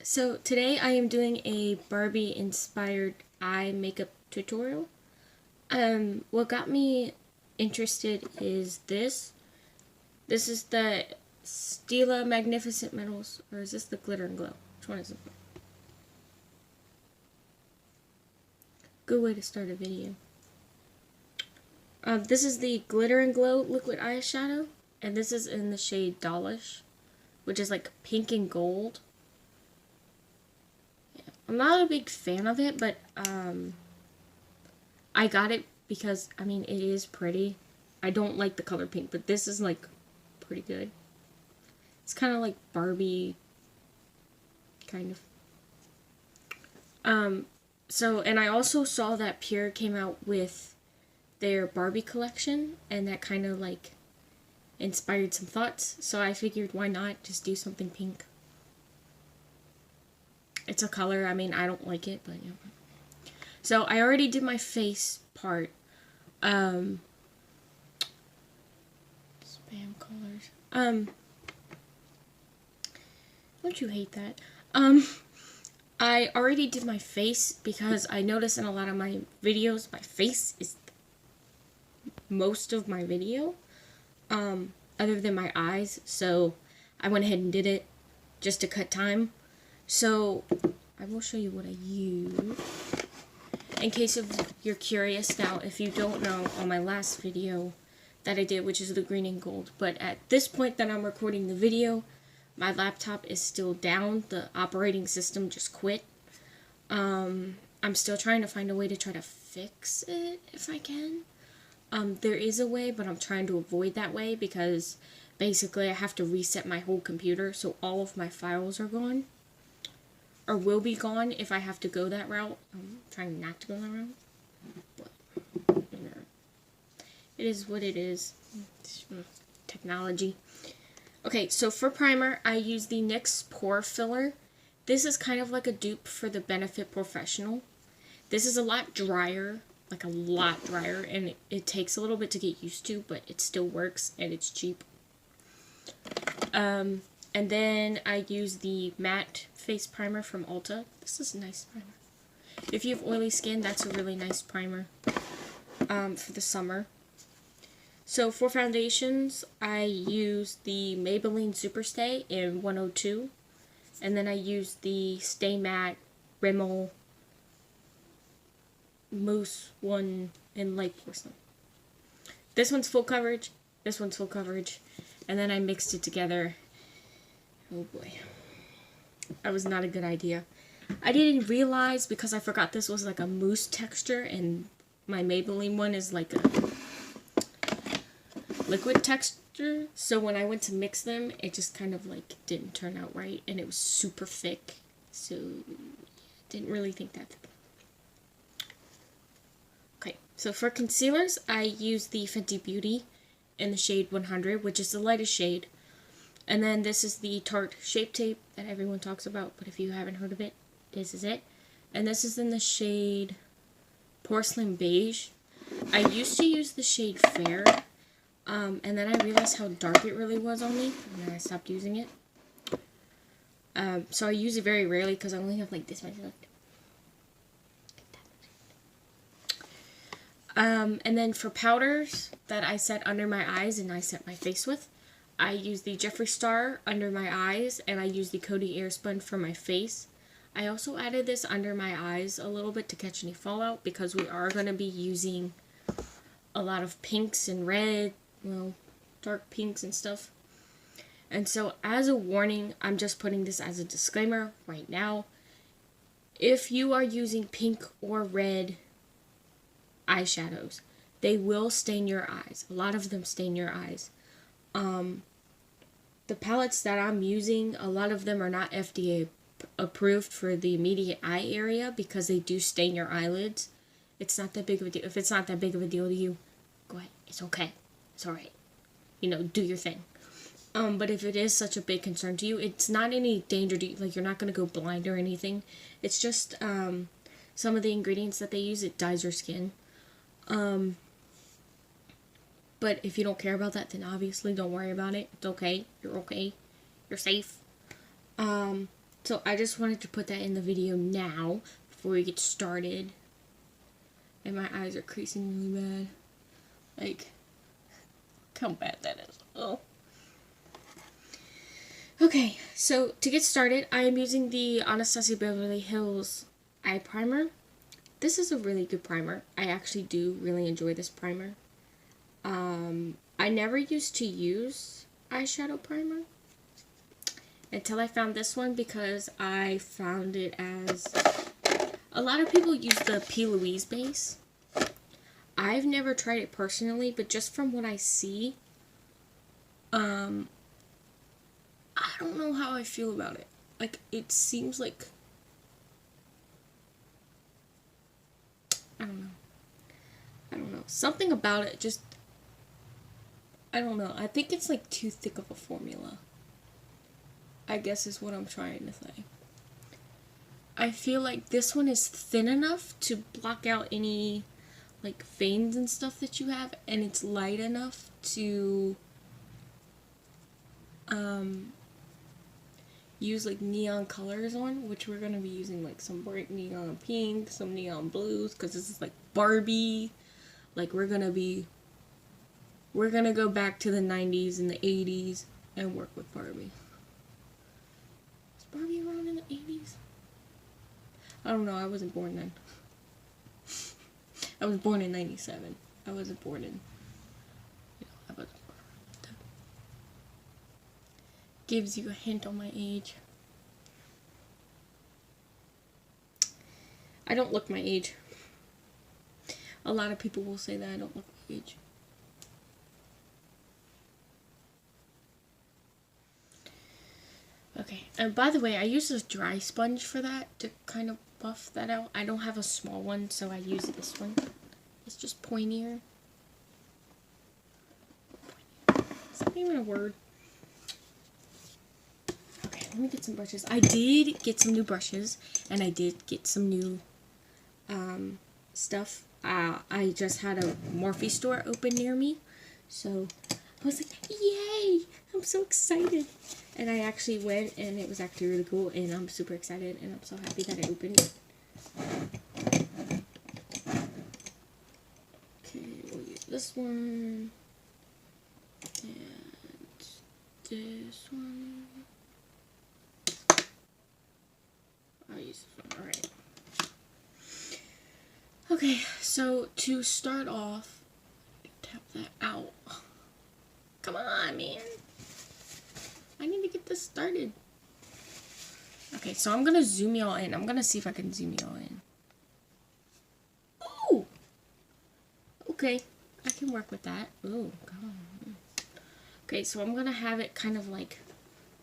So today I am doing a Barbie inspired eye makeup tutorial. What got me interested is this. This is the Stila Magnificent Metals, or is this the Glitter and Glow? Which one is it? Good way to start a video. This is the Glitter and Glow liquid eyeshadow, and this is in the shade Dollish, which is like pink and gold. I'm not a big fan of it, but I got it because, I mean, it is pretty. I don't like the color pink, but this is, like, pretty good. It's kind of like Barbie, kind of. And I also saw that Pure came out with their Barbie collection, and that kind of, like, inspired some thoughts. So I figured, why not just do something pink? It's a color, I mean, I don't like it, but yeah. So I already did my face part. Spam colors. Don't you hate that? I already did my face because I noticed in a lot of my videos, my face is most of my video, other than my eyes. So I went ahead and did it just to cut time. So, I will show you what I use, in case you're curious. Now, if you don't know, on my last video that I did, which is the green and gold, but at this point that I'm recording the video, my laptop is still down. The operating system just quit. I'm still trying to find a way to try to fix it, if I can. There is a way, but I'm trying to avoid that way, because basically I have to reset my whole computer, so all of my files are gone. Or will be gone if I have to go that route. I'm trying not to go that route. But, you know, it is what it is. Technology. Okay, so for primer, I use the NYX Pore Filler. This is kind of like a dupe for the Benefit Professional. This is a lot drier, like a lot drier, and it takes a little bit to get used to, but it still works, and it's cheap. And then I use the matte face primer from Ulta. This is a nice primer. If you have oily skin, that's a really nice primer for the summer. So for foundations, I use the Maybelline Superstay in 102. And then I use the Stay Matte Rimmel Mousse one in light porcelain. This one's full coverage. This one's full coverage. And then I mixed it together. Oh boy. That was not a good idea. I didn't realize, because I forgot this was like a mousse texture, and my Maybelline one is like a liquid texture. So when I went to mix them, it just kind of like didn't turn out right, and it was super thick. So didn't really think that. Okay, so for concealers, I use the Fenty Beauty in the shade 100, which is the lightest shade. And then this is the Tarte Shape Tape that everyone talks about, but if you haven't heard of it, this is it. And this is in the shade Porcelain Beige. I used to use the shade Fair, and then I realized how dark it really was on me, and then I stopped using it. So I use it very rarely because I only have like this much left. And then for powders that I set under my eyes and I set my face with, I use the Jeffree Star under my eyes, and I use the Coty Airspun for my face. I also added this under my eyes a little bit to catch any fallout, because we are going to be using a lot of pinks and red, well, dark pinks and stuff. And so as a warning, I'm just putting this as a disclaimer right now. If you are using pink or red eyeshadows, they will stain your eyes. A lot of them stain your eyes. The palettes that I'm using, a lot of them are not FDA approved for the immediate eye area because they do stain your eyelids. It's not that big of a deal. If it's not that big of a deal to you, go ahead. It's okay. It's alright. You know, do your thing. But if it is such a big concern to you, it's not any danger to you. Like, you're not going to go blind or anything. It's just, some of the ingredients that they use, it dyes your skin. But if you don't care about that, then obviously don't worry about it. It's okay. You're okay. You're safe. So I just wanted to put that in the video now before we get started. And my eyes are creasing really bad. Like, look how bad that is. Oh. Okay, so to get started, I am using the Anastasia Beverly Hills Eye Primer. This is a really good primer. I actually do really enjoy this primer. I never used to use eyeshadow primer until I found this one because I found it as... A lot of people use the P. Louise base. I've never tried it personally, but just from what I see, I don't know how I feel about it. Like, it seems like... I don't know. Something about it just... I don't know. I think it's like too thick of a formula, I guess is what I'm trying to say. I feel like this one is thin enough to block out any like veins and stuff that you have, and it's light enough to use like neon colors on, which we're going to be using like some bright neon pink, some neon blues, because this is like Barbie. Like, we're going to go back to the 90s and the 80s and work with Barbie. Was Barbie around in the 80s? I don't know, I wasn't born then. I was born in 97. I wasn't born in... I wasn't born. Gives you a hint on my age. I don't look my age. A lot of people will say that I don't look my age. Okay, and by the way, I use a dry sponge for that to kind of buff that out. I don't have a small one, so I use this one. It's just pointier. Is that even a word? Okay, let me get some brushes. I did get some new brushes, and I did get some new stuff. I just had a Morphe store open near me, so I was like, yay! I'm so excited. And I actually went, and it was actually really cool, and I'm super excited, and I'm so happy that it opened. Okay, we'll use this one, and this one. I'll use this one, alright. Okay, so to start off, tap that out. Come on, man. I need to get this started. Okay, so I'm going to zoom y'all in. I'm going to see if I can zoom y'all in. Ooh! Okay, I can work with that. Ooh, come on. Okay, so I'm going to have it kind of like...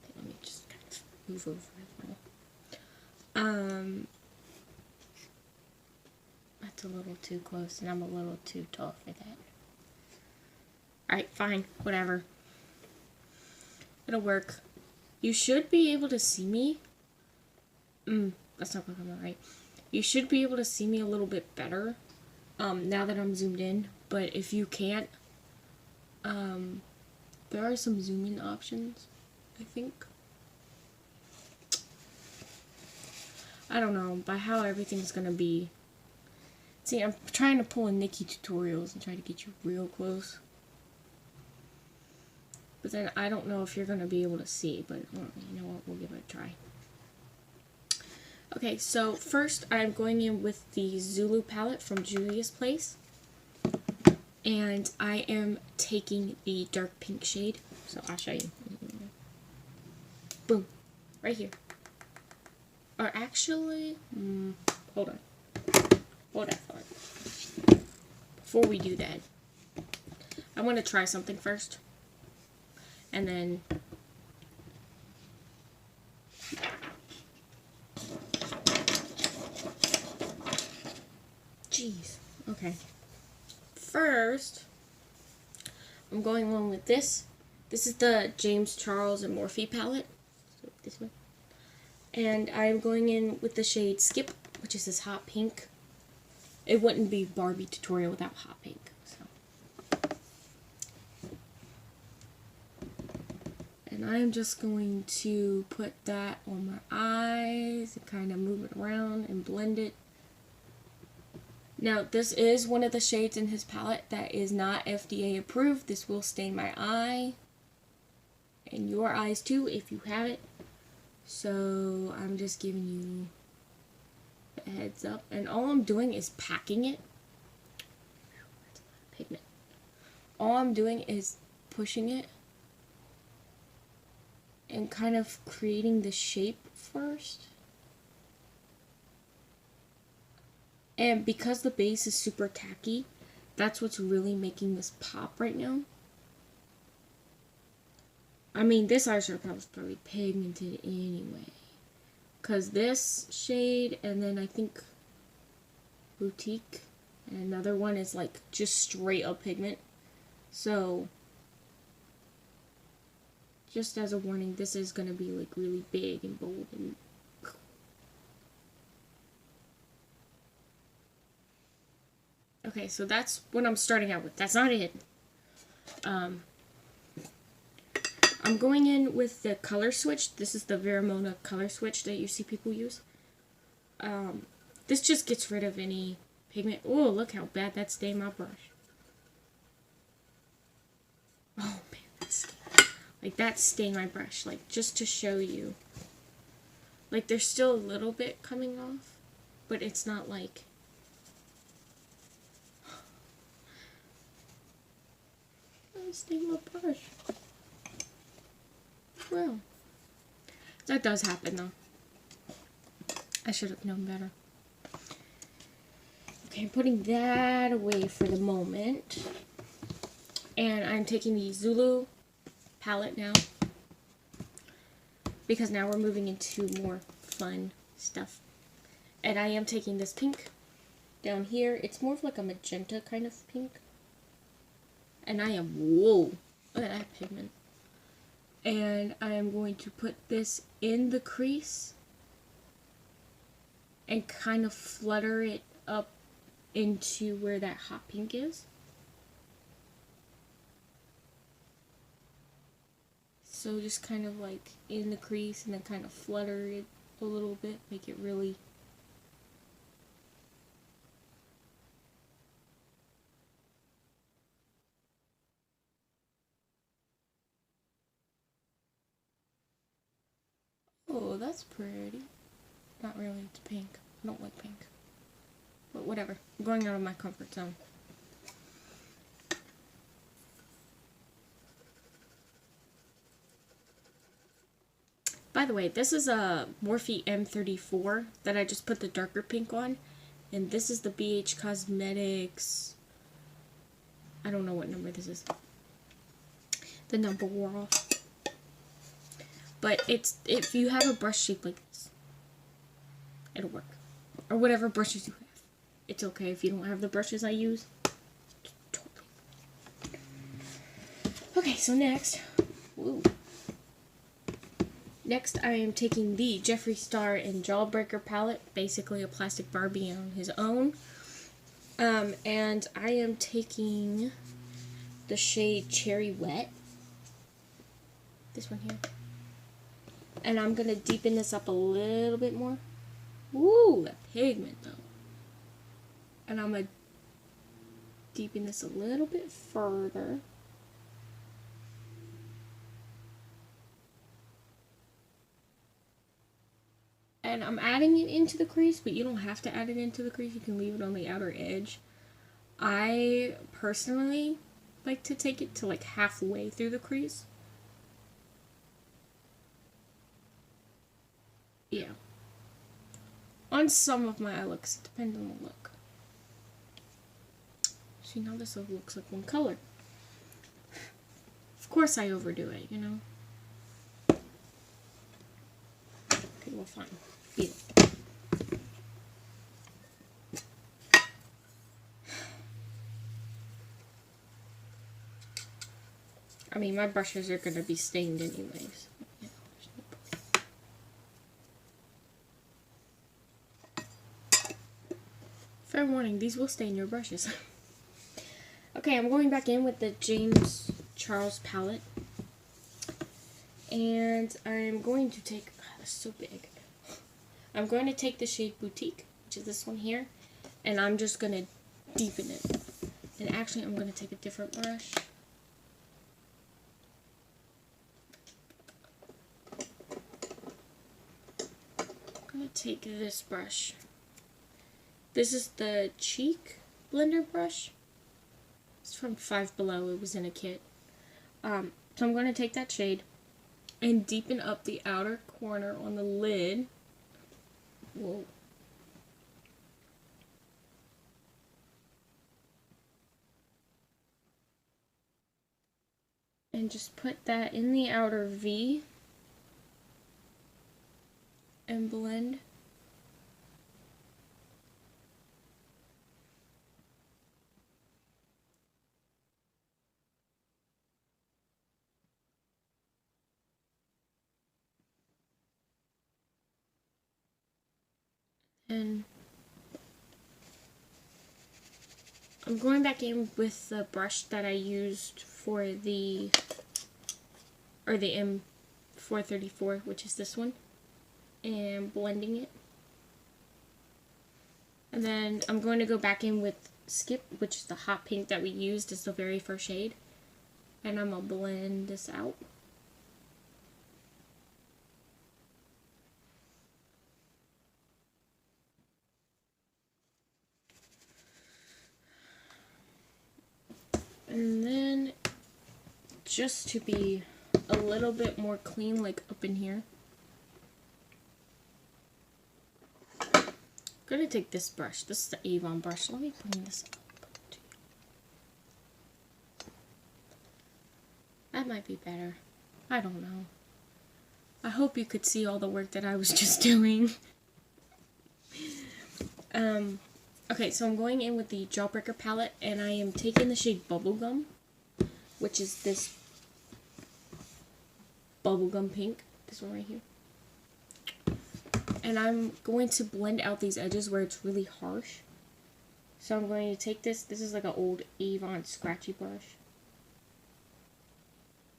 Okay, let me just kind of move over as well. That's a little too close, and I'm a little too tall for that. Alright, fine. Whatever. It'll work. You should be able to see me. That's not looking right. You should be able to see me a little bit better now that I'm zoomed in. But if you can't, there are some zoom in options, I think. I don't know, by how everything's gonna be. See, I'm trying to pull in Nikki tutorials and try to get you real close. But then I don't know if you're going to be able to see, but well, you know what, we'll give it a try. Okay, so first I'm going in with the Zulu palette from Julia's Place. And I am taking the dark pink shade, so I'll show you. Boom, right here. Or actually, hold on. Hold that thought. Before we do that, I want to try something first. And then Jeez. Okay. First, I'm going on with this. This is the James Charles and Morphe palette. So this one. And I'm going in with the shade Skip, which is this hot pink. It wouldn't be Barbie tutorial without hot pink. So. And I'm just going to put that on my eyes and kind of move it around and blend it. Now, this is one of the shades in his palette that is not FDA approved. This will stain my eye and your eyes too if you have it. So I'm just giving you a heads up. And all I'm doing is packing it. That's a lot of pigment. All I'm doing is pushing it and kind of creating the shape first. And because the base is super tacky, that's what's really making this pop right now. I mean, this eyeshadow was probably pigmented anyway. Because this shade, and then I think Boutique, and another one is like just straight up pigment. So, just as a warning, this is going to be like really big and bold and okay, so that's what I'm starting out with. That's not it. I'm going in with the color switch. This is the Veramona color switch that you see people use. This just gets rid of any pigment. Oh, look how bad that stained my brush. Oh, man, that stained my brush. Like, just to show you. Like, there's still a little bit coming off, but it's not like... Stain my brush. Well, that does happen though. I should have known better. Okay, I'm putting that away for the moment. And I'm taking the Zulu palette now. Because now we're moving into more fun stuff. And I am taking this pink down here. It's more of like a magenta kind of pink. And I am, whoa, look at that pigment. And I am going to put this in the crease and kind of flutter it up into where that hot pink is. So just kind of like in the crease and then kind of flutter it a little bit, make it really... Oh, that's pretty. Not really, it's pink. I don't like pink. But whatever. I'm going out of my comfort zone. By the way, this is a Morphe M34 that I just put the darker pink on. And this is the BH Cosmetics... I don't know what number this is. The number wore off. But it's, if you have a brush shape like this, it'll work. Or whatever brushes you have. It's okay if you don't have the brushes I use. Totally. Okay, so next. Woo. Next, I am taking the Jeffree Star and Jawbreaker palette. Basically a plastic Barbie on his own. And I am taking the shade Cherry Wet. This one here. And I'm going to deepen this up a little bit more. Woo, that pigment though. And I'm going to deepen this a little bit further. And I'm adding it into the crease, but you don't have to add it into the crease. You can leave it on the outer edge. I personally like to take it to like halfway through the crease. Yeah. On some of my eye looks, it depends on the look. See, now this looks like one color. Of course I overdo it, you know? Okay, well, fine. Feel it. I mean, my brushes are going to be stained anyways. Yeah, there's no point. Fair warning, these will stain your brushes. Okay, I'm going back in with the James Charles palette. And I'm going to take, that's so big. I'm going to take the shade Boutique, which is this one here, and I'm just going to deepen it. And actually, I'm going to take a different brush. I'm going to take this brush. This is the Cheek Blender brush. It's from Five Below. It was in a kit. So I'm going to take that shade and deepen up the outer corner on the lid. Whoa. And just put that in the outer V and blend. And I'm going back in with the brush that I used for the M434, which is this one, and blending it. And then I'm going to go back in with Skip, which is the hot pink that we used as the very first shade. And I'm going to blend this out. And then, just to be a little bit more clean, like up in here, I'm going to take this brush. This is the Avon brush. Let me bring this up. That might be better. I don't know. I hope you could see all the work that I was just doing. Okay, so I'm going in with the Jawbreaker palette, and I am taking the shade Bubblegum, which is this bubblegum pink, this one right here. And I'm going to blend out these edges where it's really harsh. So I'm going to take this is like an old Avon scratchy brush.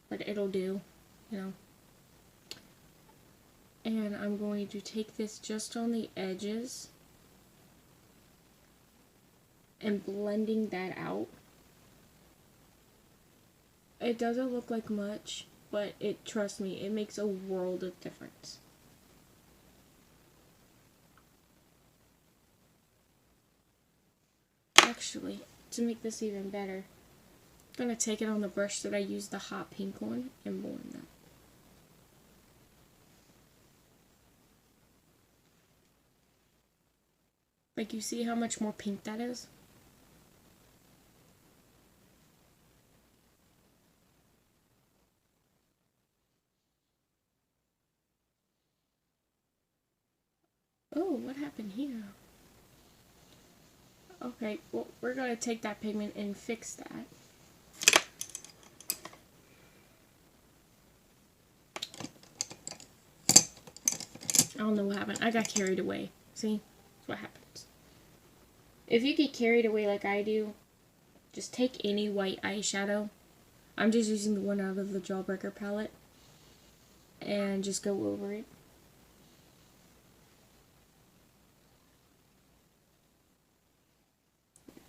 But it'll do, you know. And I'm going to take this just on the edges and blending that out. It doesn't look like much, but trust me, it makes a world of difference. Actually, to make this even better, I'm going to take it on the brush that I used the hot pink on and blend that. Like, you see how much more pink that is? Oh, what happened here? Okay, well, we're going to take that pigment and fix that. I don't know what happened. I got carried away. See? That's what happens. If you get carried away like I do, just take any white eyeshadow. I'm just using the one out of the Jawbreaker palette. And just go over it.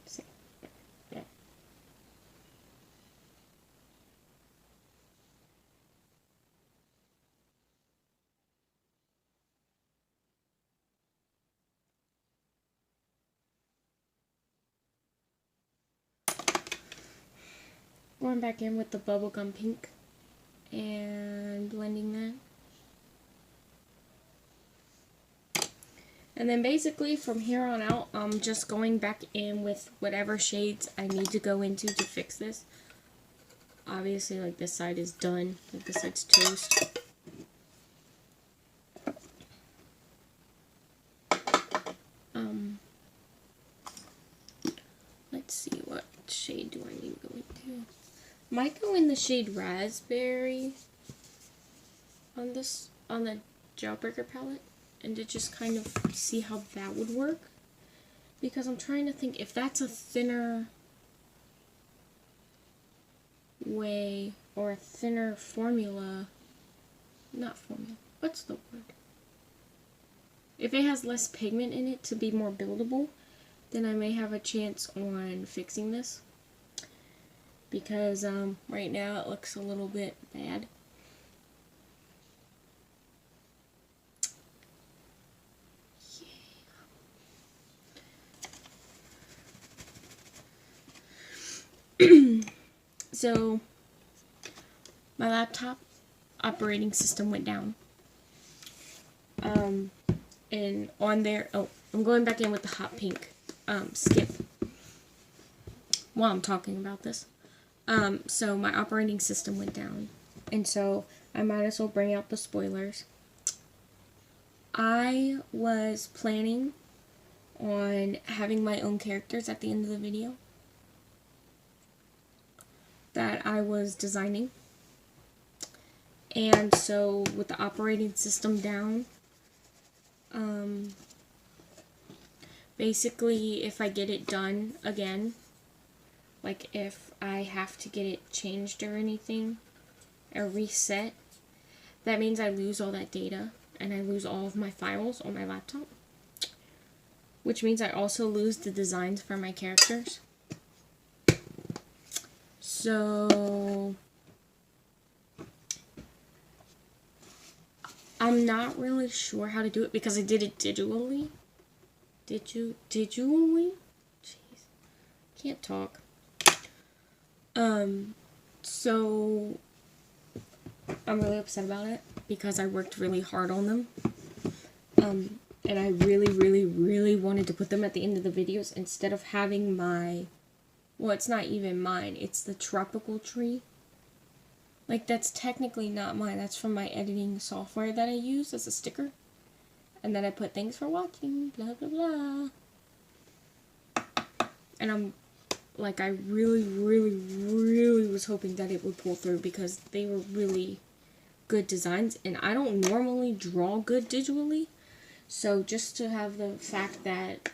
See? Yeah. Going back in with the bubblegum pink and blending that. And then basically from here on out, I'm just going back in with whatever shades I need to go into to fix this. Obviously, like, this side is done. Like, this side's toast. Let's see, what shade do I need to go into? Might go in the shade Raspberry on the Jailbreaker palette, and to just kind of see how that would work. Because I'm trying to think if that's a thinner way or a thinner formula. Not formula. What's the word? If it has less pigment in it to be more buildable, then I may have a chance on fixing this. Because right now it looks a little bit bad. So, my laptop operating system went down. And on there, oh, I'm going back in with the hot pink skip while I'm talking about this. So my operating system went down, and so I might as well bring out the spoilers. I was planning on having my own characters at the end of the video that I was designing. And so with the operating system down, basically if I get it done again, like if I have to get it changed or anything, or reset, that means I lose all that data and I lose all of my files on my laptop. Which means I also lose the designs for my characters. So I'm not really sure how to do it because I did it digitally. Digitally? Jeez. Can't talk. So I'm really upset about it because I worked really hard on them. And I really wanted to put them at the end of the videos instead of having my, well, it's not even mine, it's the tropical tree. Like, that's technically not mine, that's from my editing software that I use as a sticker. And then I put thanks for watching, blah blah blah. And I'm, like, I really was hoping that it would pull through because they were really good designs. And I don't normally draw good digitally. So just to have the fact that,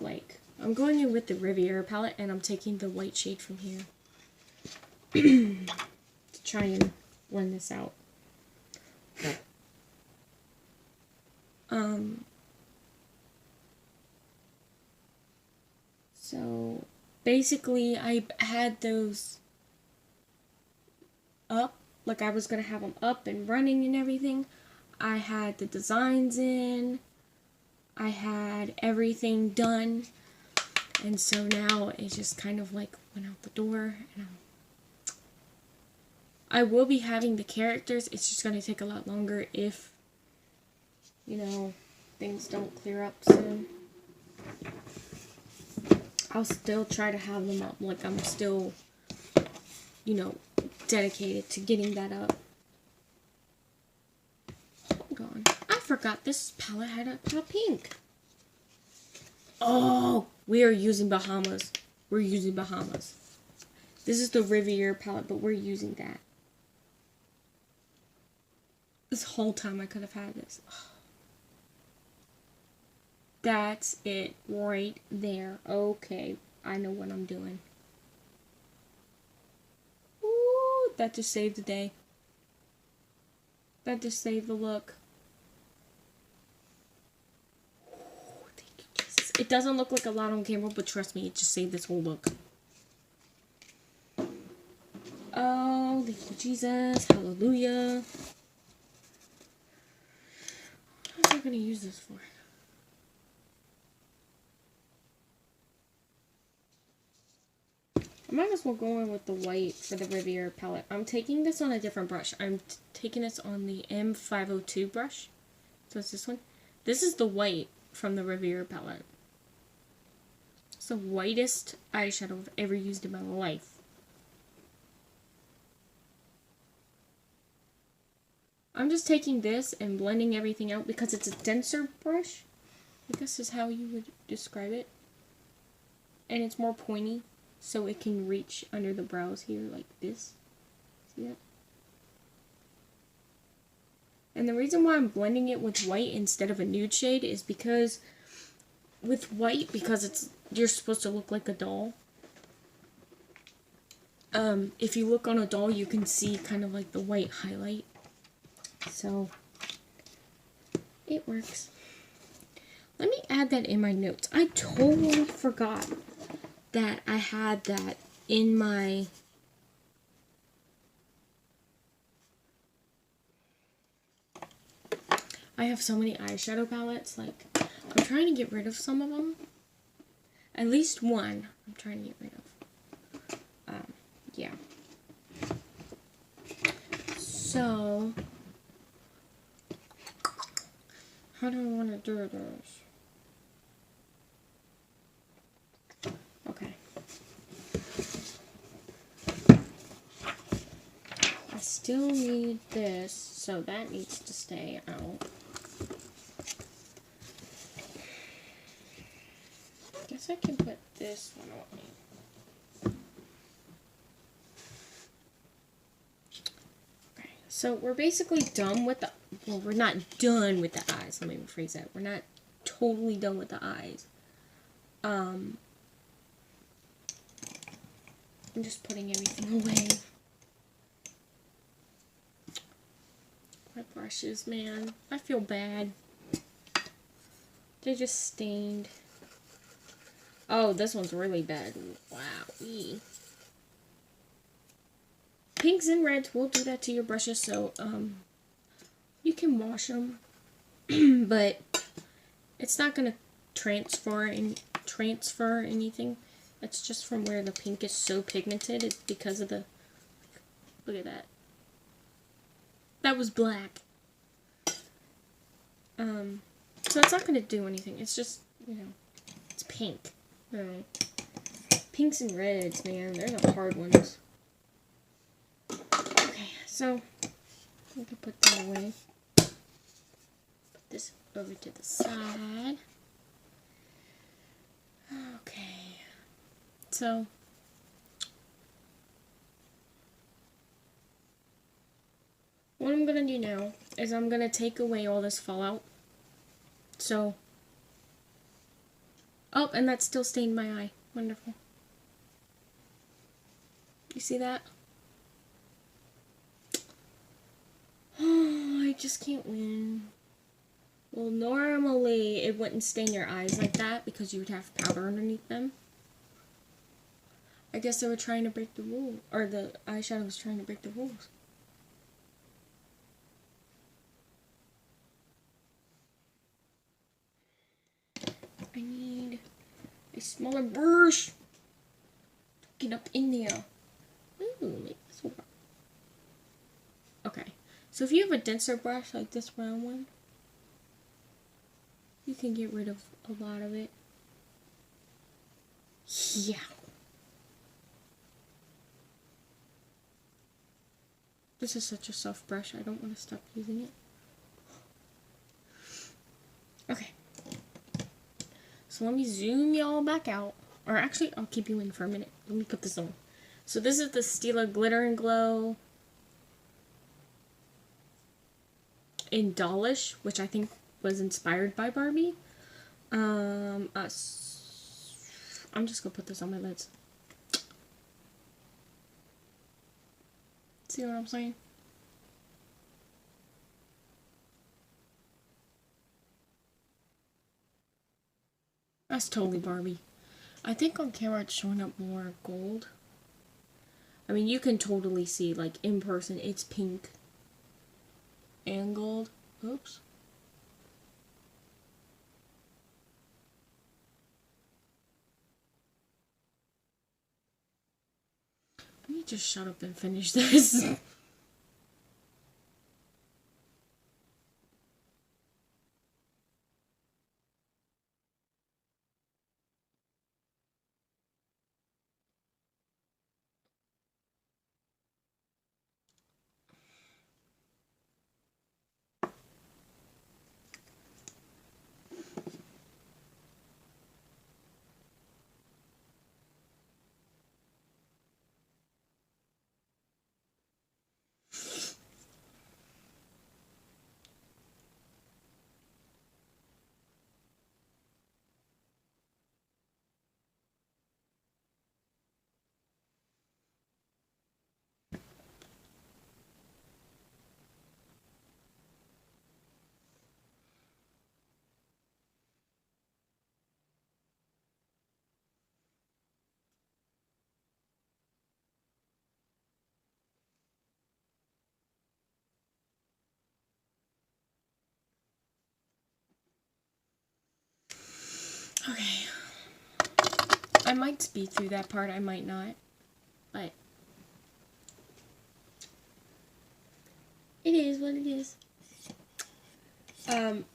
like, I'm going in with the Riviera palette and I'm taking the white shade from here to try and blend this out. So basically I had those up, like I was gonna have them up and running and everything. I had the designs in, I had everything done, and so now it just kind of like went out the door. And I will be having the characters, it's just going to take a lot longer if, you know, things don't clear up soon. I'll still try to have them up, like I'm still, you know, dedicated to getting that up. Hold on. I forgot this palette had a hot pink. Oh, we are using Bahamas. We're using Bahamas. This is the Riviera palette, but we're using that. This whole time I could have had this. Oh. That's it right there. Okay, I know what I'm doing. Ooh, that just saved the day. That just saved the look. Ooh, thank you, Jesus. It doesn't look like a lot on camera, but trust me, it just saved this whole look. Oh, thank you, Jesus. Hallelujah. What am I going to use this for? I might as well go in with the white for the Riviera palette. I'm taking this on a different brush. I'm taking this on the M502 brush. So it's this one. This is the white from the Riviera palette. It's the whitest eyeshadow I've ever used in my life. I'm just taking this and blending everything out because it's a denser brush. I guess is how you would describe it. And it's more pointy. so it can reach under the brows here like this. See that? And the reason why I'm blending it with white instead of a nude shade is because with white, because you're supposed to look like a doll. If you look on a doll, you can see kind of like the white highlight. So it works. Let me add that in my notes. I totally forgot that I had that in my... I have so many eyeshadow palettes, like, I'm trying to get rid of some of them. At least one I'm trying to get rid of. Yeah. So, how do I want to do this? Okay. I still need this, so that needs to stay out. Guess I can put this one on. Okay, so we're basically done with the, well, we're not done with the eyes. Let me rephrase that. We're not totally done with the eyes. I'm just putting everything away. My brushes, man. I feel bad. They just stained. Oh, this one's really bad. Wow. Pinks and reds will do that to your brushes, so you can wash them, but it's not gonna transfer anything. It's just from where the pink is so pigmented. It's because of the, look at that. That was black. So it's not gonna do anything. It's just, you know, it's pink. Pinks and reds, man, they're the hard ones. Okay, so we can put that away. Put this over to the side. Okay, so what I'm gonna do now is I'm gonna take away all this fallout. So, oh, and that still stained my eye. Wonderful. You see that? Oh, I just can't win. Well, normally it wouldn't stain your eyes like that because you would have powder underneath them. I guess they were trying to break the rule, or the eyeshadow was trying to break the rules. I need a smaller brush. Get up in there. Ooh, make this work. Okay, so if you have a denser brush like this round one, you can get rid of a lot of it. Yeah. This is such a soft brush, I don't want to stop using it. Okay. So let me zoom y'all back out. Or actually, I'll keep you in for a minute. Let me put this on. So this is the Stila Glitter and Glow in Dollish, which I think was inspired by Barbie. I'm just gonna put this on my lids. See what I'm saying? That's totally Barbie. I think on camera it's showing up more gold. I mean, you can totally see, like, in person, it's pink and gold. Oops. Let me just shut up and finish this. Okay. I might speed through that part, I might not. But it is what it is.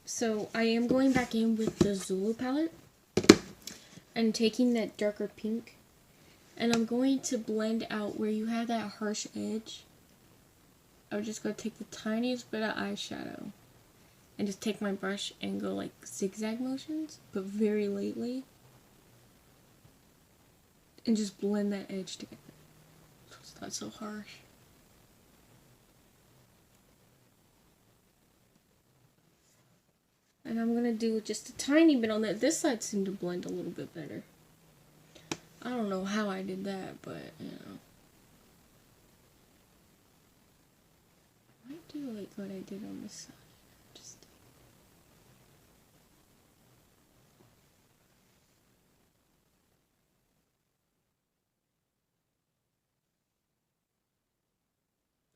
So I am going back in with the Zulu palette and taking that darker pink, and I'm going to blend out where you have that harsh edge. I'm just going to take the tiniest bit of eyeshadow and just take my brush and go like zigzag motions, but very lightly, and just blend that edge together so it's not so harsh. And I'm gonna do just a tiny bit on that. This side seemed to blend a little bit better. I don't know how I did that, but you know. I might do like what I did on this side. Just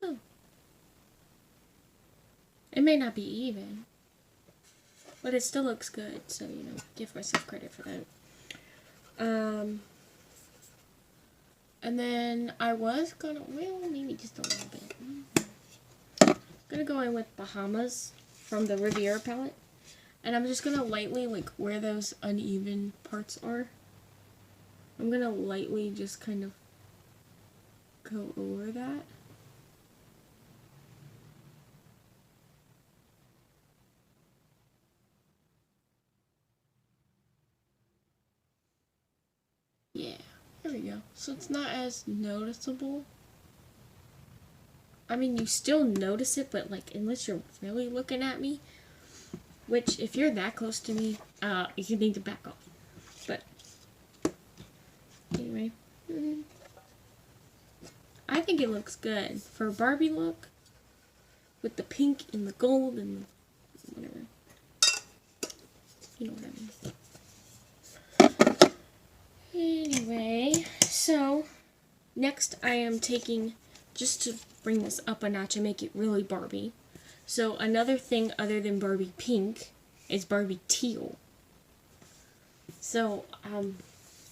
oh. It may not be even, but it still looks good, so you know, give myself credit for that. And then I was gonna, well, maybe just a little bit. Gonna go in with Bahamas from the Riviera palette, and I'm just gonna lightly, like where those uneven parts are, I'm gonna lightly just kind of go over that. Yeah, there we go. So it's not as noticeable. I mean, you still notice it, but like, unless you're really looking at me, which if you're that close to me, you need to back off. But anyway, I think it looks good for a Barbie look with the pink and the gold and whatever. You know what I mean. Anyway, so next I am taking, just to bring this up a notch and make it really Barbie. So another thing other than Barbie pink is Barbie teal. So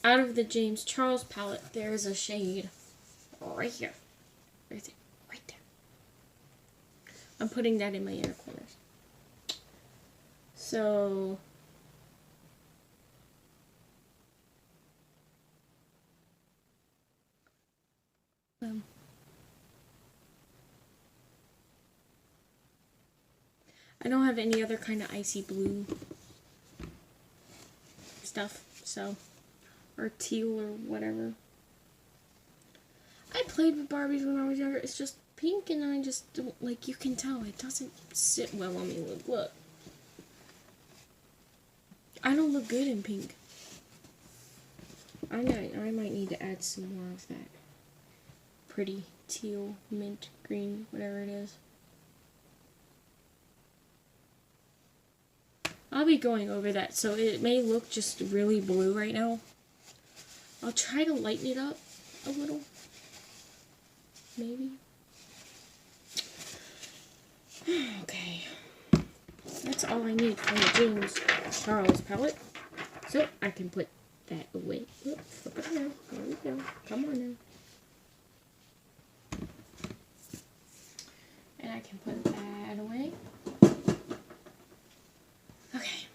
out of the James Charles palette, there is a shade right here. Right there. Right there. I'm putting that in my inner corners. So I don't have any other kind of icy blue stuff, so, or teal or whatever. I played with Barbies when I was younger. It's just pink, and I just don't, like, you can tell it doesn't sit well on me. Look. I don't look good in pink. I might need to add some more of that pretty teal, mint, green, whatever it is. I'll be going over that, so it may look just really blue right now. I'll try to lighten it up a little. Maybe. Okay. That's all I need from the James Charles palette. So I can put that away. Oop, flip it around. There we go. Come on now. And I can put that away. Okay.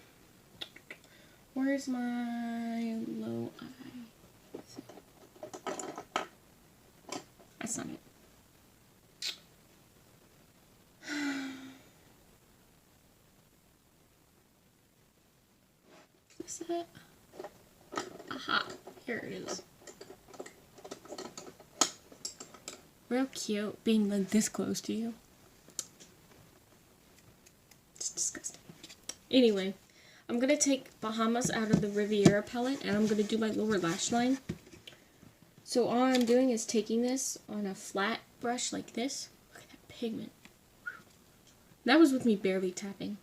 Where's my low eye? That's not it. Is this it? Aha, here it is. Real cute being like this close to you. It's disgusting. Anyway, I'm going to take Bahamas out of the Riviera palette, and I'm going to do my lower lash line. So all I'm doing is taking this on a flat brush like this. Look at that pigment. That was with me barely tapping.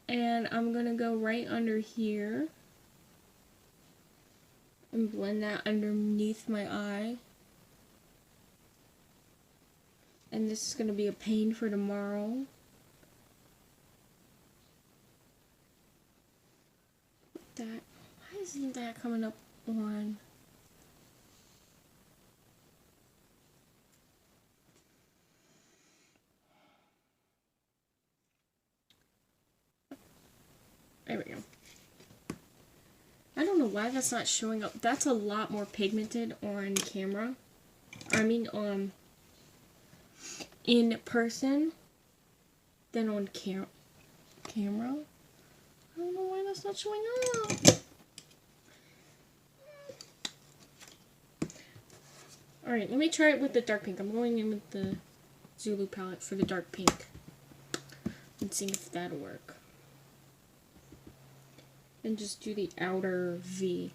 And I'm going to go right under here and blend that underneath my eye. And this is going to be a pain for tomorrow. that. Why isn't that coming up on? There we go. I don't know why that's not showing up. That's a lot more pigmented on camera. I mean, in person than on camera. I don't know why that's not showing up. Alright, let me try it with the dark pink. I'm going in with the Zulu palette for the dark pink. And see if that'll work. And just do the outer V.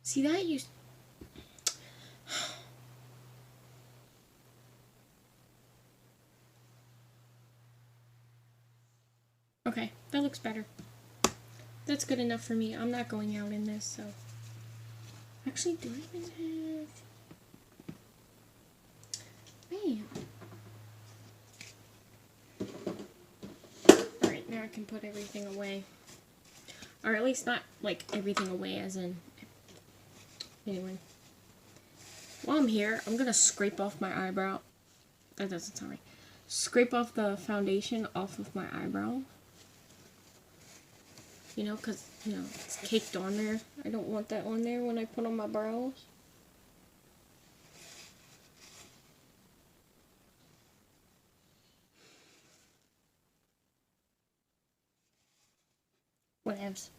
See that? You... Okay, that looks better. That's good enough for me. I'm not going out in this, so... Actually, do I even have... Man. Alright, now I can put everything away. Or at least not, like, everything away as in... Anyway. While I'm here, I'm gonna scrape off my eyebrow. That doesn't sound right. Scrape off the foundation off of my eyebrow. You know, because, you know, it's caked on there. I don't want that on there when I put on my brows. Whatevs.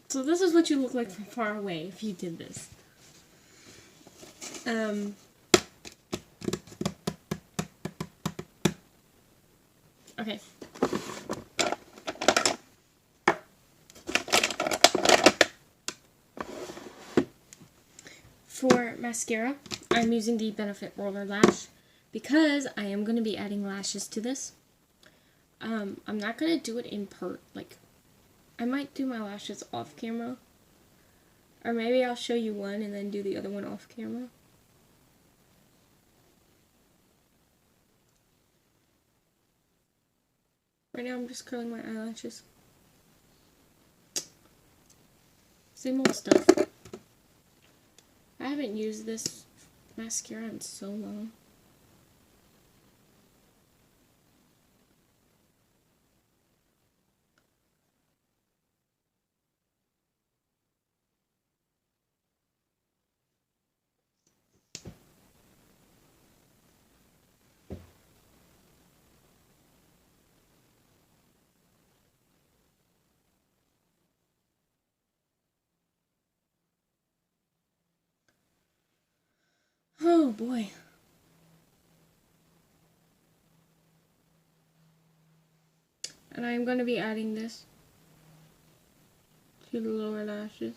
So this is what you look like from far away if you did this. Okay. For mascara, I'm using the Benefit Roller Lash because I am going to be adding lashes to this. I'm not going to do it in like, I might do my lashes off camera. Or maybe I'll show you one and then do the other one off camera. Right now I'm just curling my eyelashes. Same old stuff. I haven't used this mascara in so long. Oh boy. And I'm going to be adding this to the lower lashes.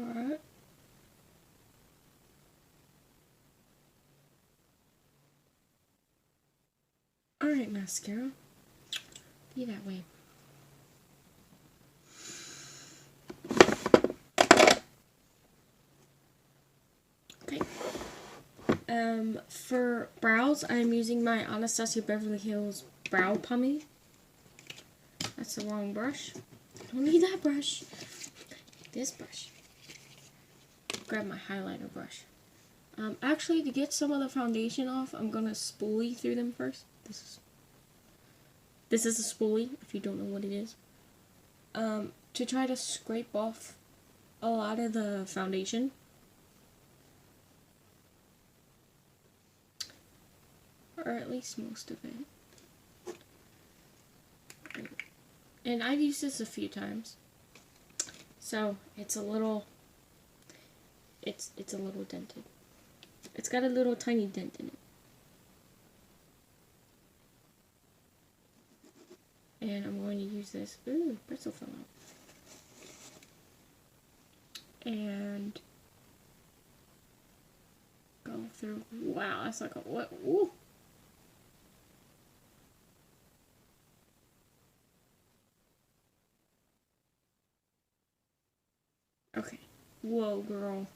Alright. Alright, mascara. Be that way. Okay. For brows, I'm using my Anastasia Beverly Hills Brow Pomade. That's the wrong brush. I don't need that brush. This brush. Grab my highlighter brush. Actually, to get some of the foundation off, I'm gonna spoolie through them first. This is a spoolie, if you don't know what it is. To try to scrape off a lot of the foundation. Or at least most of it. And I've used this a few times. So, it's a little dented. It's got a little tiny dent in it. And I'm going to use this. Ooh, bristle fell out. And through. Wow, that's like a what? Ooh. Okay. Whoa, girl.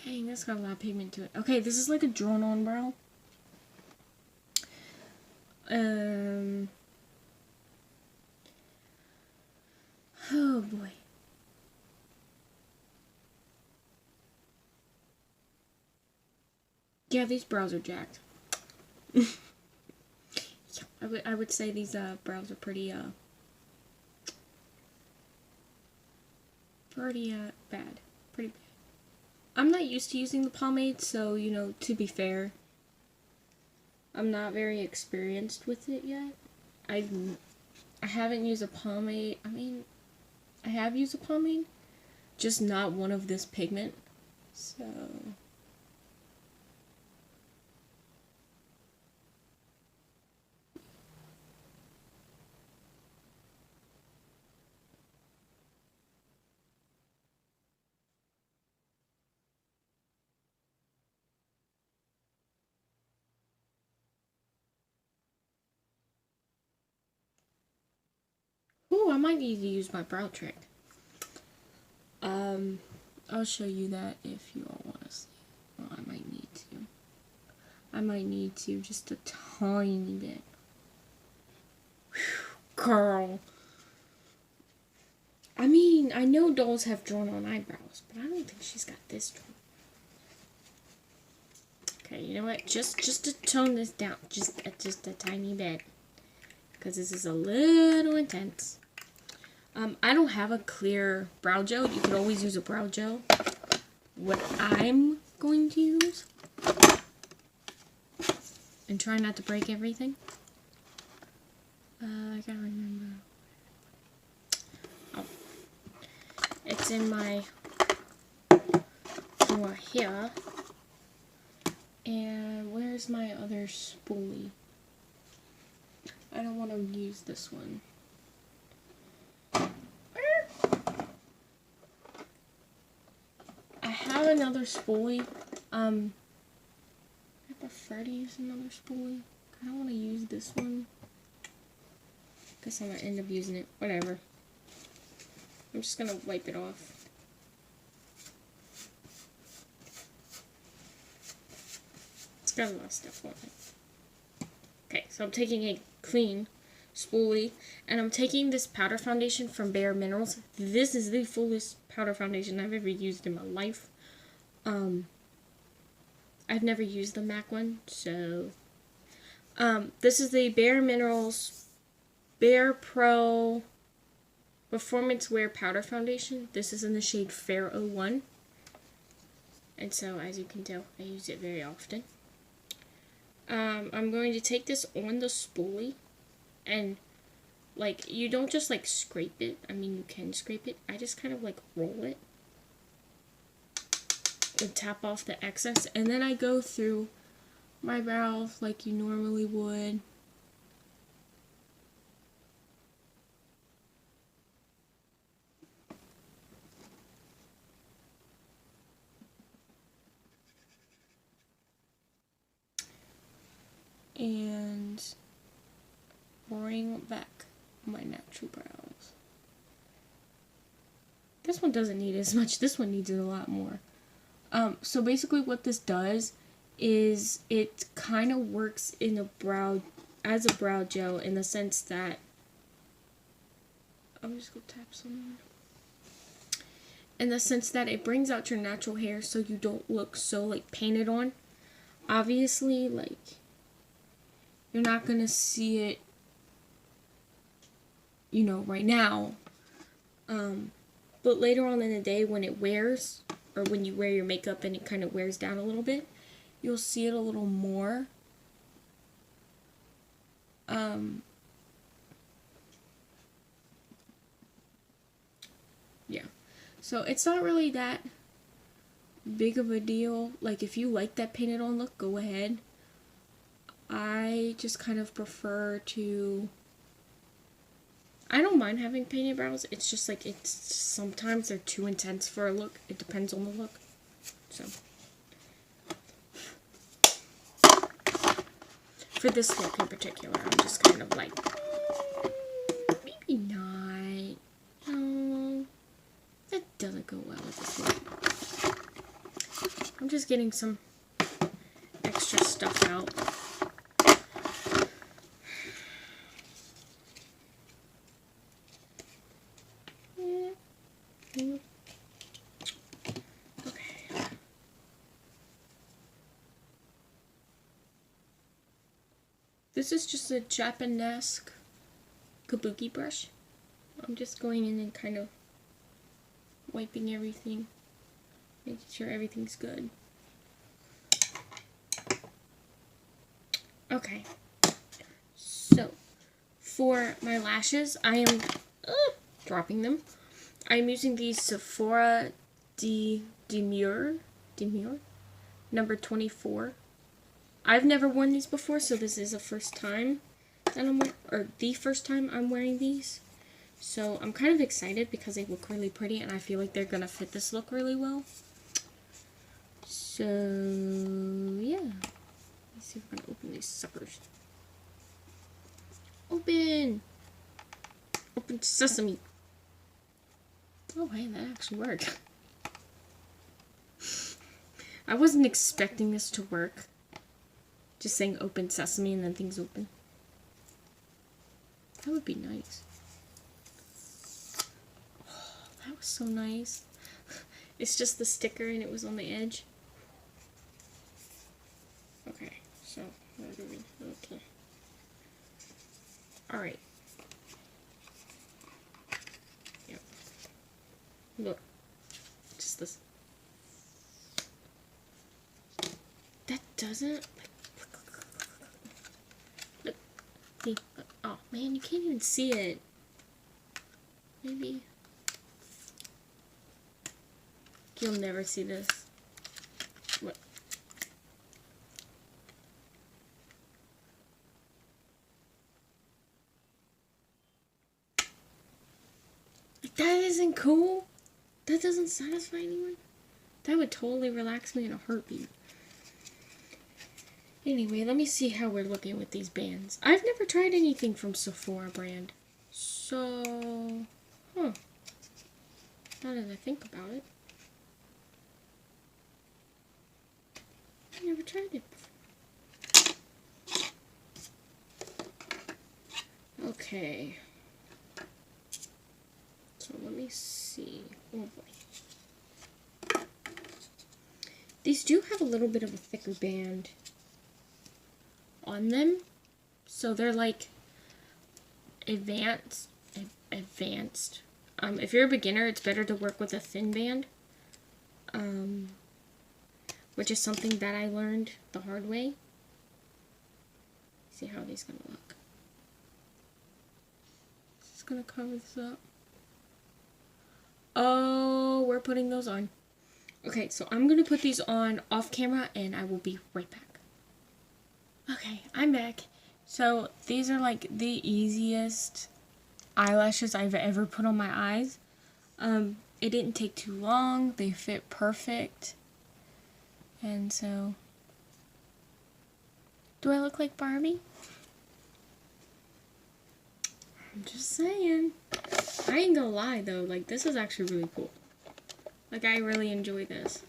Dang, that's got a lot of pigment to it. Okay, this is like a drawn-on brow. Oh boy. Yeah, these brows are jacked. Yeah, I would say these brows are pretty bad. Pretty bad. I'm not used to using the pomade, so you know, to be fair, I'm not very experienced with it yet. I haven't used a pomade. I mean, I have used a pomade, just not one of this pigment. So ooh, I might need to use my brow trick. I'll show you that if you all want to see. Well, I might need to. I might need to, just a tiny bit. Whew, girl. I mean, I know dolls have drawn-on eyebrows, but I don't think she's got this drawn. Okay, you know what? Just to tone this down, just a tiny bit, because this is a little intense. I don't have a clear brow gel. You could always use a brow gel. What I'm going to use, and try not to break everything. I gotta remember. Oh, it's in my drawer here. And where's my other spoolie? I don't want to use this one. I have another spoolie. I prefer to use another spoolie. I don't want to use this one. Guess I'm gonna end up using it. Whatever. I'm just gonna wipe it off. It's got a lot of stuff on it. Okay, so I'm taking a clean spoolie, and I'm taking this powder foundation from Bare Minerals. This is the fullest powder foundation I've ever used in my life. I've never used the MAC one, so this is the Bare Minerals Bare Pro Performance Wear Powder Foundation. This is in the shade Fair 01. And so, as you can tell, I use it very often. I'm going to take this on the spoolie, and like, you don't just like scrape it. I mean, you can scrape it. I just kind of like roll it and tap off the excess, and then I go through my brows like you normally would. And bring back my natural brows. This one doesn't need as much. This one needs it a lot more. So basically what this does is it kind of works in a brow, as a brow gel, in the sense that, I'm just gonna tap some. In the sense that it brings out your natural hair so you don't look so like painted on. Obviously, like, you're not gonna see it, you know, right now. But later on in the day when it wears, or when you wear your makeup and it kind of wears down a little bit, you'll see it a little more. So it's not really that big of a deal. Like, if you like that painted on look, go ahead. I just kind of prefer to... I don't mind having painted brows. It's just like, it's sometimes they're too intense for a look. It depends on the look. So, for this look in particular, I'm just kind of like, maybe not. No, that doesn't go well with this look. I'm just getting some extra stuff out. Okay. This is just a Japanesque kabuki brush. I'm just going in and kind of wiping everything, making sure everything's good. Okay, so for my lashes, I am dropping them. I'm using the Sephora Demure number 24. I've never worn these before, so this is the first time I'm wearing these. So I'm kind of excited because they look really pretty, and I feel like they're gonna fit this look really well. So yeah, let's see if I can open these suckers. Open sesame. Oh hey, that actually worked. I wasn't expecting this to work. Just saying open sesame and then things open. That would be nice. Oh, that was so nice. It's just the sticker and it was on the edge. Okay, so where do we? Okay. Alright. Yep. Look. Just this. That doesn't. Look. See. Oh man, you can't even see it. Maybe. You'll never see this. What? That isn't cool. That doesn't satisfy anyone. That would totally relax me in a heartbeat. Anyway, let me see how we're looking with these bands. I've never tried anything from Sephora brand. So, now that I think about it, I never tried it before. Okay. So let me see. Oh boy. These do have a little bit of a thicker band on them, so they're like advanced. If you're a beginner, it's better to work with a thin band, which is something that I learned the hard way. See how these gonna look. Just gonna cover this up. Oh, we're putting those on. Okay, so I'm gonna put these on off camera and I will be right back. Okay, I'm back. So these are like the easiest eyelashes I've ever put on my eyes. It didn't take too long. They fit perfect. And so, do I look like Barbie? I'm just saying. I ain't gonna lie though, like this is actually really cool. Like I really enjoy this.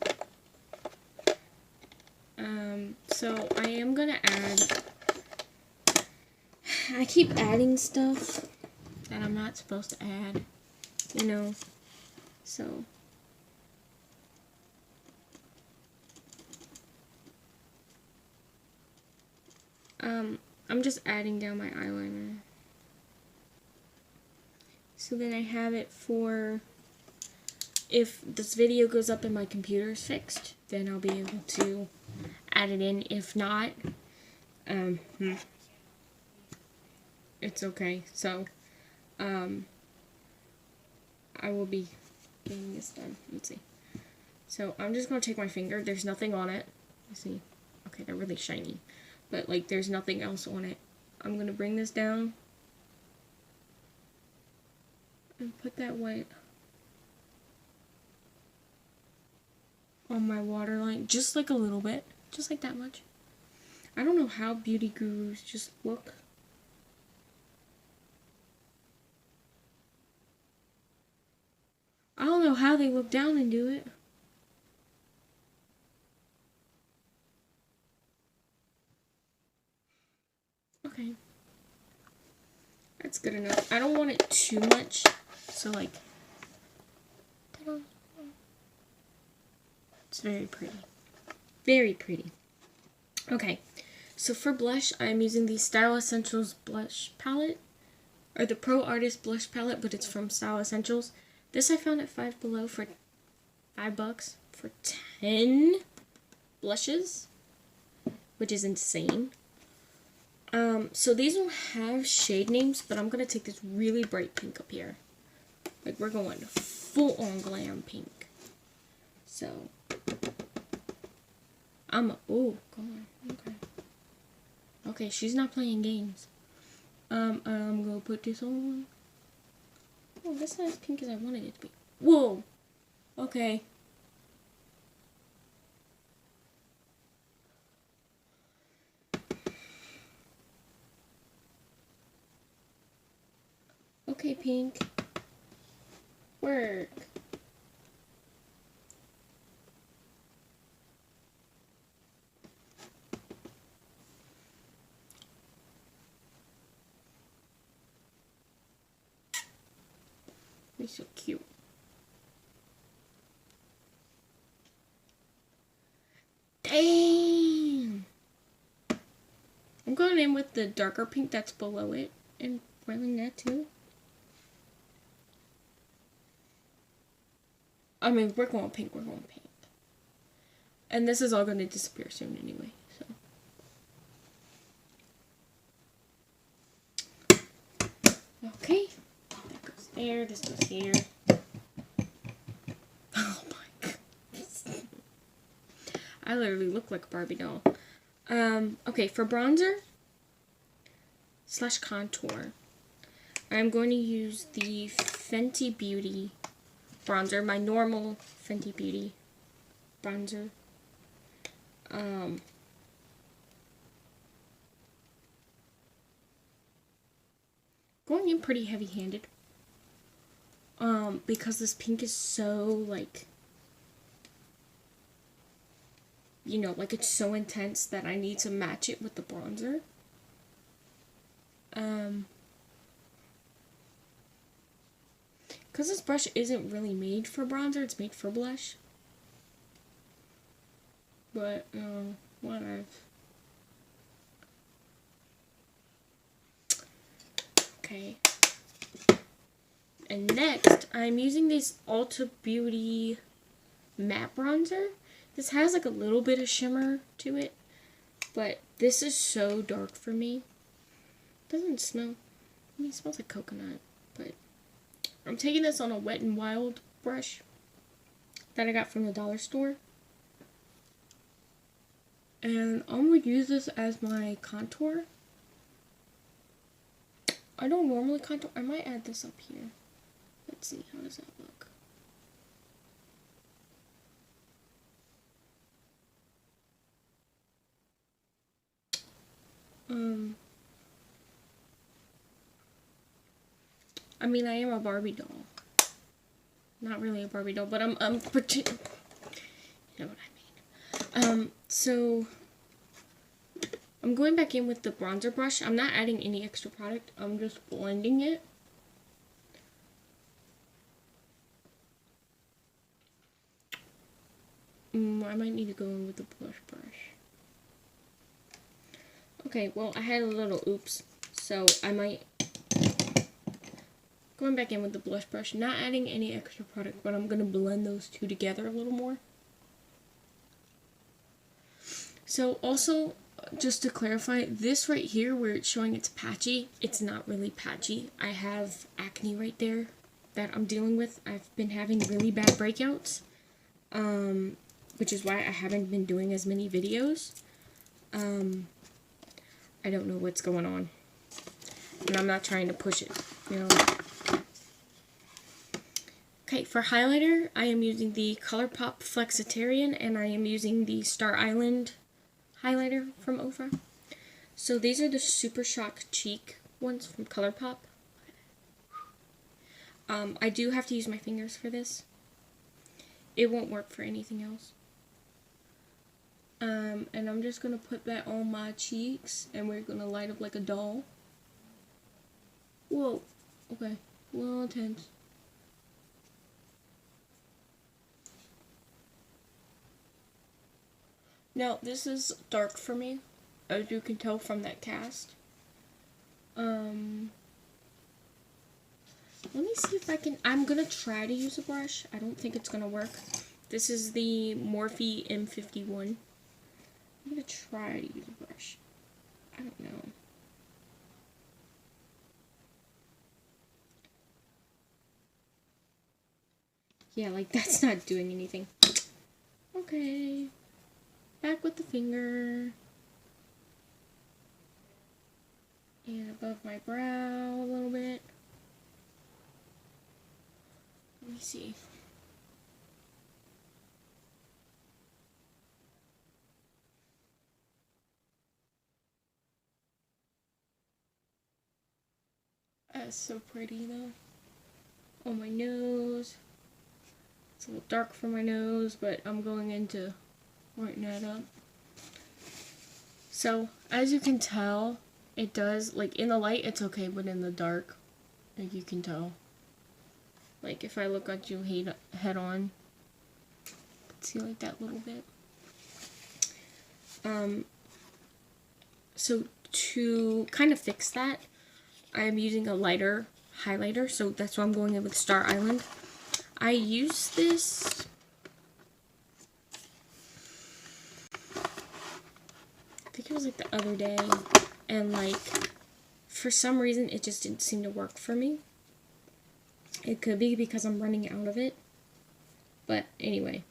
So I am gonna add, I keep adding stuff that I'm not supposed to add, you know, so. I'm just adding down my eyeliner. So then I have it for, if this video goes up and my computer is fixed, then I'll be able to add it in. If not, it's okay. So, I will be getting this done. Let's see. So I'm just going to take my finger. There's nothing on it. You see? Okay, they're really shiny. But, like, there's nothing else on it. I'm going to bring this down. And put that white on my waterline. Just like a little bit. Just like that much. I don't know how beauty gurus just look. I don't know how they look down and do it. Okay. That's good enough. I don't want it too much. So, like, it's very pretty. Very pretty. Okay. So for blush, I'm using the Style Essentials blush palette. Or the Pro Artist blush palette, but it's from Style Essentials. This I found at Five Below for $5 for 10 blushes, which is insane. So these don't have shade names, but I'm going to take this really bright pink up here. Like, we're going full on glam pink. So, oh, go on. Okay. Okay, she's not playing games. I'm going to put this on. Oh, that's not as pink as I wanted it to be. Whoa! Okay. Okay, pink. Work. He's so cute. Dang! I'm going in with the darker pink that's below it and running that too. I mean, we're going pink, And this is all going to disappear soon anyway, so. Okay. That goes there, this goes here. Oh my god. I literally look like a Barbie doll. Okay, for bronzer / contour, I'm going to use the Fenty Beauty bronzer, my normal Fenty Beauty bronzer. Going in pretty heavy-handed. Because this pink is so, like, you know, like, it's so intense that I need to match it with the bronzer. Because this brush isn't really made for bronzer, it's made for blush. But, whatever. Okay. And next, I'm using this Ulta Beauty matte bronzer. This has like a little bit of shimmer to it, but this is so dark for me. It doesn't smell, I mean, it smells like coconut, but I'm taking this on a Wet n Wild brush that I got from the dollar store. And I'm going to use this as my contour. I don't normally contour. I might add this up here. Let's see, how does that look? I mean, I am a Barbie doll. Not really a Barbie doll, but I'm pretend. You know what I mean. So I'm going back in with the bronzer brush. I'm not adding any extra product. I'm just blending it. I might need to go in with the blush brush. Okay, well, I had a little oops, so I might... Going back in with the blush brush, not adding any extra product, but I'm going to blend those two together a little more. So, also, just to clarify, this right here, where it's showing it's patchy, it's not really patchy. I have acne right there. that I'm dealing with. I've been having really bad breakouts, which is why I haven't been doing as many videos. I don't know what's going on, and I'm not trying to push it, you know. Okay, for highlighter, I am using the ColourPop Flexitarian, and I am using the Star Island highlighter from Ofra. So these are the Super Shock Cheek ones from ColourPop. I do have to use my fingers for this. It won't work for anything else. And I'm just going to put that on my cheeks, and we're going to light up like a doll. Whoa, okay, a little intense. Now, this is dark for me, as you can tell from that cast. Let me see if I can, I'm going to try to use a brush. I don't think it's going to work. This is the Morphe M51. I'm going to try to use a brush. I don't know. Yeah, like, that's not doing anything. Okay. Back with the finger. And above my brow a little bit. Let me see. That's so pretty though. On my nose. It's a little dark for my nose, but I'm going into lighten that up. So, as you can tell, it does, like, in the light it's okay, but in the dark, like, you can tell. Like, if I look at you head on, see, like, that little bit. So to kind of fix that, I am using a lighter highlighter, so that's why I'm going in with Star Island. I used this, I think it was like the other day, and like, for some reason it just didn't seem to work for me. It could be because I'm running out of it, but anyway.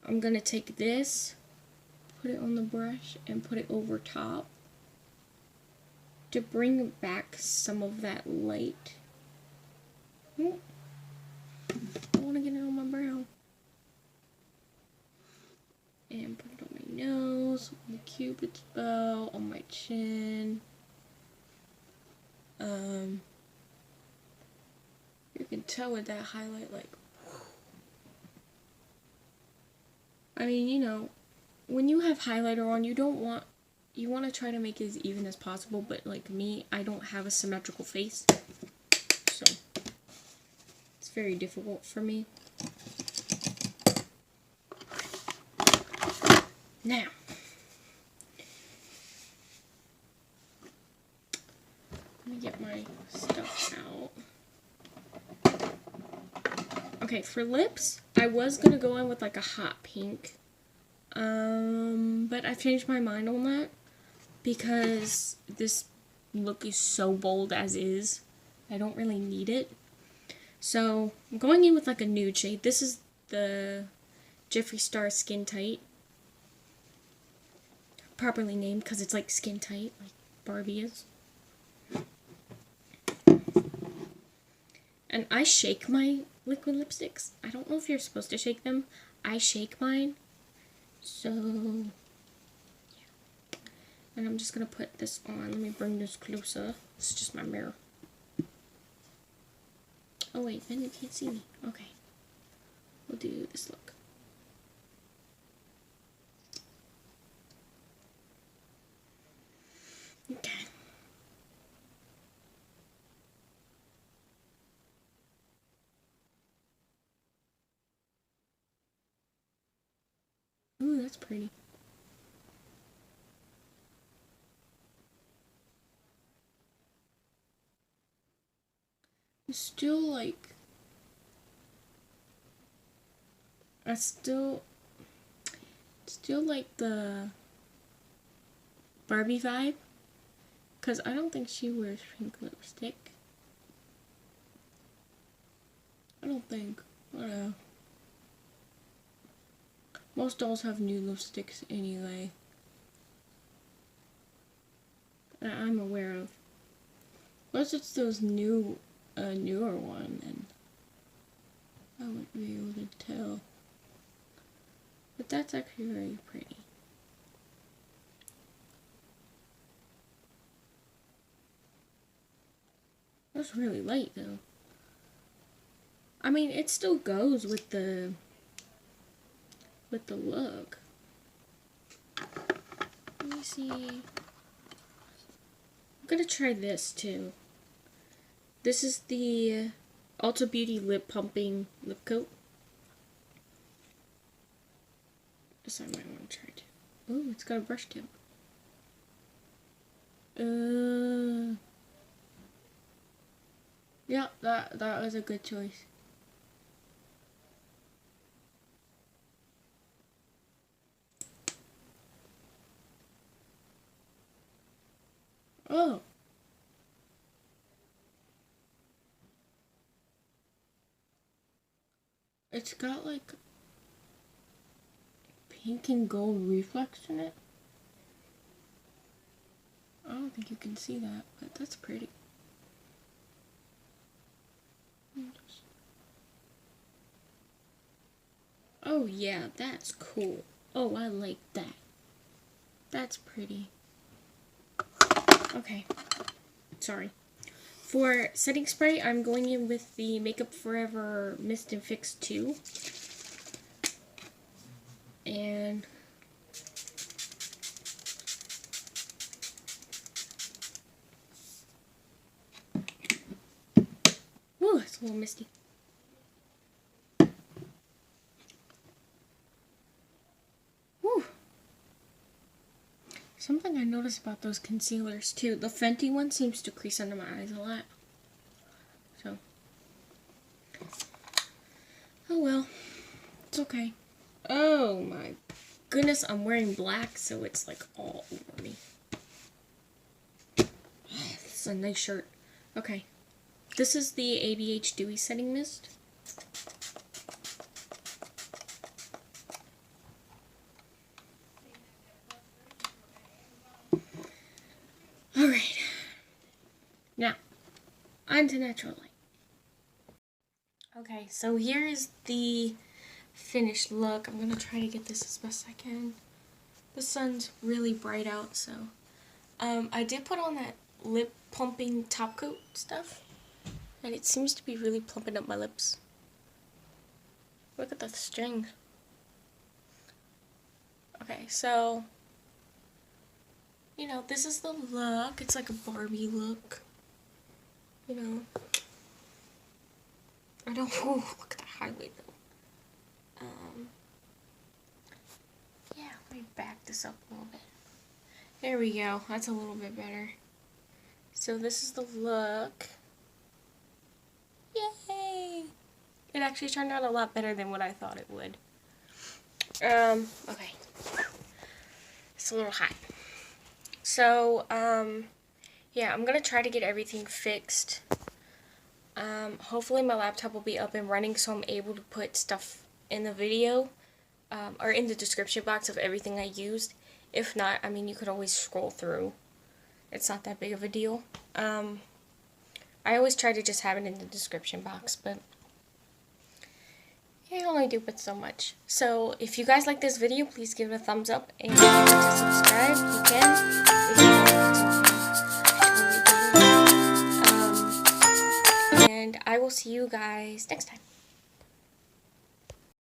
I'm gonna take this, put it on the brush, and put it over top to bring back some of that light. I want to get it on my brow. And put it on my nose, on the cupid's bow, on my chin. You can tell with that highlight, like, I mean, you know, when you have highlighter on, you want to try to make it as even as possible, but like me, I don't have a symmetrical face, so it's very difficult for me. Now, let me get my stuff out. Okay, for lips, I was going to go in with like a hot pink, but I've changed my mind on that because this look is so bold as is. I don't really need it. So, I'm going in with like a nude shade. This is the Jeffree Star Skin Tight. Properly named because it's like skin tight, like Barbie is. And I shake my liquid lipsticks. I don't know if you're supposed to shake them. I shake mine. So, yeah. And I'm just going to put this on. Let me bring this closer. It's just my mirror. Oh wait, then you can't see me. Okay. We'll do this look. Okay. Ooh, that's pretty. It's still like, I still like the Barbie vibe, because I don't think she wears pink lipstick. I don't think. I don't know. Most dolls have nude lipsticks anyway. That I'm aware of. Unless it's those newer one, and I wouldn't be able to tell. But that's actually very pretty. That's really light though. I mean, it still goes with the look. Let me see. I'm gonna try this too. This is the Ulta Beauty Lip Pumping Lip Coat. This I might want to try too. Oh, it's got a brush tip. Yeah, that was a good choice. Oh. It's got like pink and gold reflex in it. I don't think you can see that, but that's pretty. Oh yeah, that's cool. Oh, I like that. That's pretty. Okay. Sorry. For setting spray, I'm going in with the Makeup Forever Mist and Fix 2. And woo, it's a little misty. Woo. Something I noticed about those concealers too, the Fenty one seems to crease under my eyes a lot. So, oh well, it's okay. Oh my goodness, I'm wearing black, so it's like all over me. This is a nice shirt. Okay, this is the ABH Dewy Setting Mist. Alright, now, on to natural light. Okay, so here is the finished look. I'm going to try to get this as best I can. The sun's really bright out, so. I did put on that lip plumping top coat stuff, and it seems to be really plumping up my lips. Look at the string. Okay, so, you know, this is the look. It's like a Barbie look. You know. I don't, oh, look at the highlight though. Yeah, let me back this up a little bit. There we go. That's a little bit better. So this is the look. Yay! It actually turned out a lot better than what I thought it would. Okay. It's a little hot. So, yeah, I'm gonna try to get everything fixed. Hopefully my laptop will be up and running so I'm able to put stuff in the video, or in the description box of everything I used. If not, I mean, you could always scroll through. It's not that big of a deal. I always try to just have it in the description box, but I only do but so much. So, if you guys like this video, please give it a thumbs up, and if you want to subscribe, you can. If you don't want to, and I will see you guys next time.